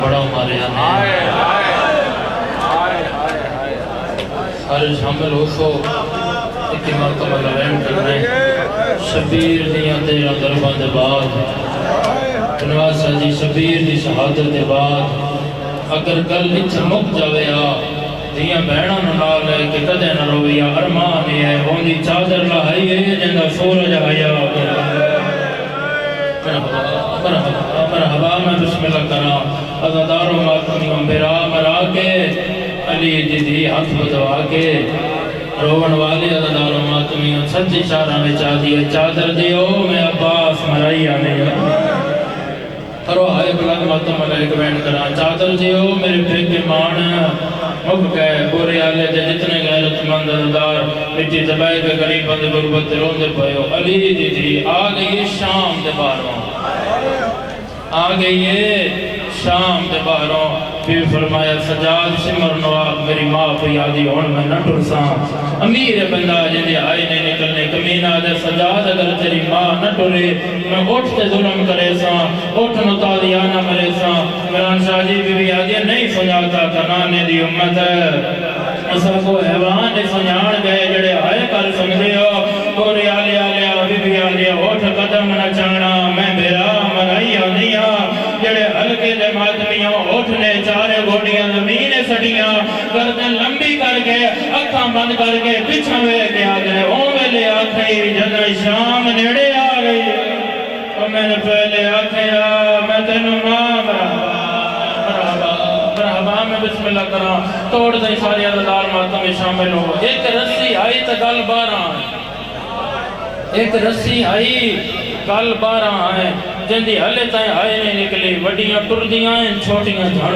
بڑا مارے سارے شامل ہو سو ایک مرتبہ لرین کرنے شبیر دیاں تیرہ دربہ دے بعد نواسا جی شبیر دی شہادت دے بعد اگر گل اچھا مک جاوے دیاں بہناں نال لے کہ کدے نہ رویا ارمان ہے ہوندی چادر لہائی ہے جنگا سورج آیا مرحبا میں بسم اللہ کرا عزادار و ماتمیوں میرا مرا کے علی جدی ہاتھ بدوا کے روون والے عزادار و ماتمیوں سچی شارہ میں چاہ دیئے چادر دیو میں عباس مرائی آنے کرو آئے بلاد ماتم علیہ بین کرا چادر دیو میرے پھر مان مک گئے بورے آلے دے جتنے غیرت مند عزادار مٹی دبائی کے قریب بند غربت رون دے پہو علی جدی آگئی شام دے باروں آگئی شام دے باروں پھر فرمایا سجاد سمر نواب میری ماں کو یادی ہون میں نہ ٹرساں امیر بندہ جنہی آئے نہیں نکلنے کمینہ دے سجاد اگر تیری ماں نہ ٹرے میں اٹھتے ظلم کرے ساں اٹھ مطالعانہ مرے ساں میران شاہ جی بھی آدھی نہیں سنجاتا کنانے دی امت ہے اسا کو حیوان نے سنجان گئے جڑے آئے کر سنگھے ہو گوری آلے آلے بھی آلے اٹھ قدم نہ چانا میں میرا مرائی آنیا جڑے ہلکے دے ماتمیوں اٹھنے چارے گھوڑیاں زمین سڑیاں گردن لمبی کر کے اکھاں بند کر کے پچھا ہوئے کے آگئے اوہ لے آکھئی جنہ شام نیڑے آگئی اور میں نے پہلے آکھیا میں تینوں ماں مرحبا میں بسم اللہ کرا توڑ دیں ساری عزادار ماتمی شامل ہو ایک رسی آئی تا گل بارہ ایک رسی آئی گل بارہ آئیں جندی ہلے تائیں آئے نہیں نکلی وڈیاں ٹردیاں ہیں چھوٹیاں جھڑ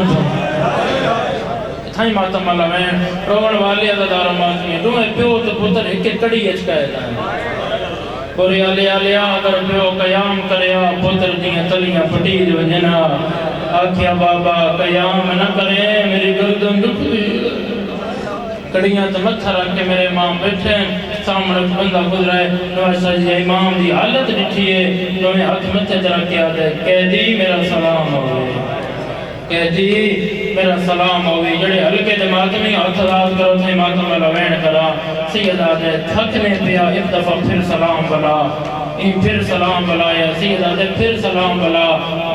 تھائیں ماتم اللہ وین روڑ والی عزادار ماتمی دوئے پیو تو پتر ایک کڑی اچکائے دائیں پوری آلیا اگر پیو قیام کریا پتر دیاں تلیاں پٹید وجنا آکھیا بابا قیام نہ کرے میری گردن دکھوئی کڑیاں تو متھا رکھ کے میرے امام بیٹھے سامنے بندہ گزرا ہے نواسا جی امام دی حالت ڈٹھی ہے نویں ہاتھ متھے جرا کیا دے قیدی میرا سلام ہوئے قیدی میرا سلام ہوئے جڑے ہلکے دے ماتمی ہاتھ راز کرو تھے ماتم اللہ وین کرا سیدہ دے تھکنے پیا ایک دفعہ پھر سلام بلا پھر سلام بلایا سیدہ دے پھر سلام بلا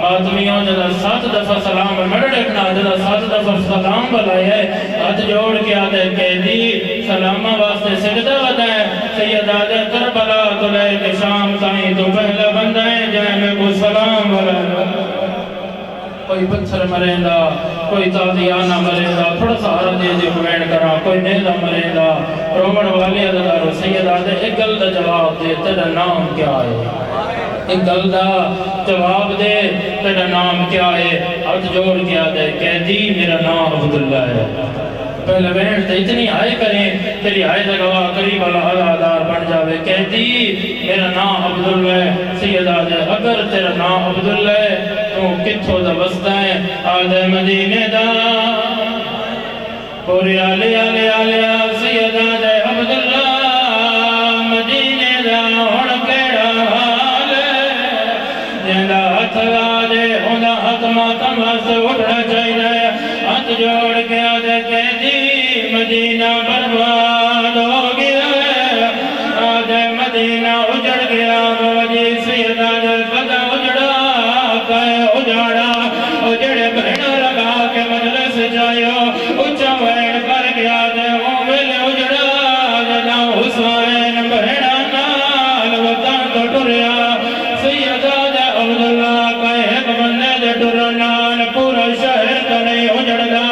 ماتمیوں جدا 7 دفعہ سلام مڑ رکھنا جدا 7 دفعہ سلام بلایا ہاتھ جوڑ کے آدھے قیدی سلامہ واسطے سجدہ ودائے سیدہ دے کربلا تو لے کے شام تائیں تو پہلا بندہ ہے جائے میں کو سلام بلایا کوئی پتھر مریندا کوئی تازیانہ مریندا تھوڑا سہارا دے دے کوین کرا کوئی نیدہ مریندا رومن والی عددارو سیدہ دے ایک گل دا جواب دے تیرا نام کیا ہے ایک گل دا جواب دے تیرا نام کیا ہے ہاتھ جوڑ کیا دے قیدی میرا نام عبداللہ ہے پہلے بہن تے اتنی آئے کریں تیری آئے دا گواہ قریب اللہ عزادار بن جاوے قیدی میرا نام عبداللہ ہے سیدہ دے اگر تیرا نام عبداللہ ہے تو کتھو دا بستا ہے آدھے مدینے دا پوری آلے سیدہ دے عبداللہ مدینے دا ہون کیڑا حال جندہ ہاتھ آدھے ہوندہ ہاتھ ماتم سے اٹھنا چاہیے ہاتھ جوڑ کے آدھے قیدی مدینہ برباد ہو گیا آدھے مدینہ اجڑ گیا موجی سیدہ دے قدہ اجڑا کہے اجڑا اجڑے بہنہ لگا کے مجلس جائیو اچھا وین کر گیا دے مومل اجڑا جنا حسین بہنہ نال وطن تو ٹریا سیدہ دے عبداللہ کہے ایک بندے دے ٹرنال پورا شہر تو نہیں اجڑ گا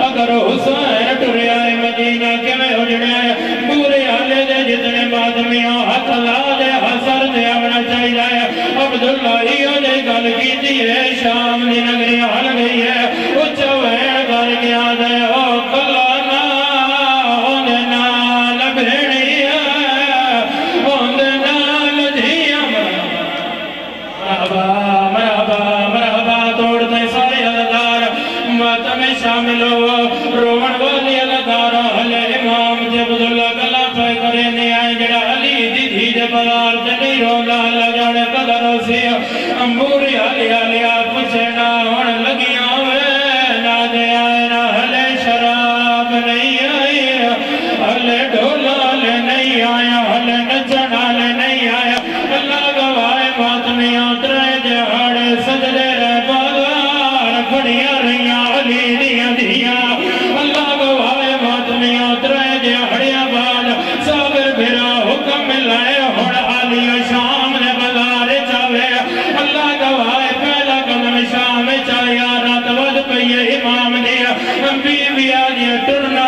اگر حسین ٹریا مدینہ کے میں اجڑے پورے آلے دے جتنے مادمیوں حق لا دے حسر دے آمنا چاہیے عبداللہ ہیوں دے گل کی دیئے شام دی نگری حل گئی ہے اچھا وین کر گیا دے او کلانا ہوندے نال بھیڑی ہے ہوندے نال دھیا مرحبا توڑ دے سارے عزادار ماتم شامل ہو رومن والی عزادار حل امام جے عبداللہ گلہ پہ کرے نہیں آئے جڑا علی دی دھی دے بلار جنی رولا اللہ جانے قدر سی امبوری علی پچھے نہ ہون لگیاں ہوئے بنیا رہیاں علی دیاں دیاں اللہ گواہ ماتمیاں ترے دیہڑیاں بعد صابر بھرا حکم لائے ہن علی شام نے بازار چاوے اللہ گواہ پہلا قدم شام چایا رات ود پئی امام دیا بی بی آدھی ٹرنا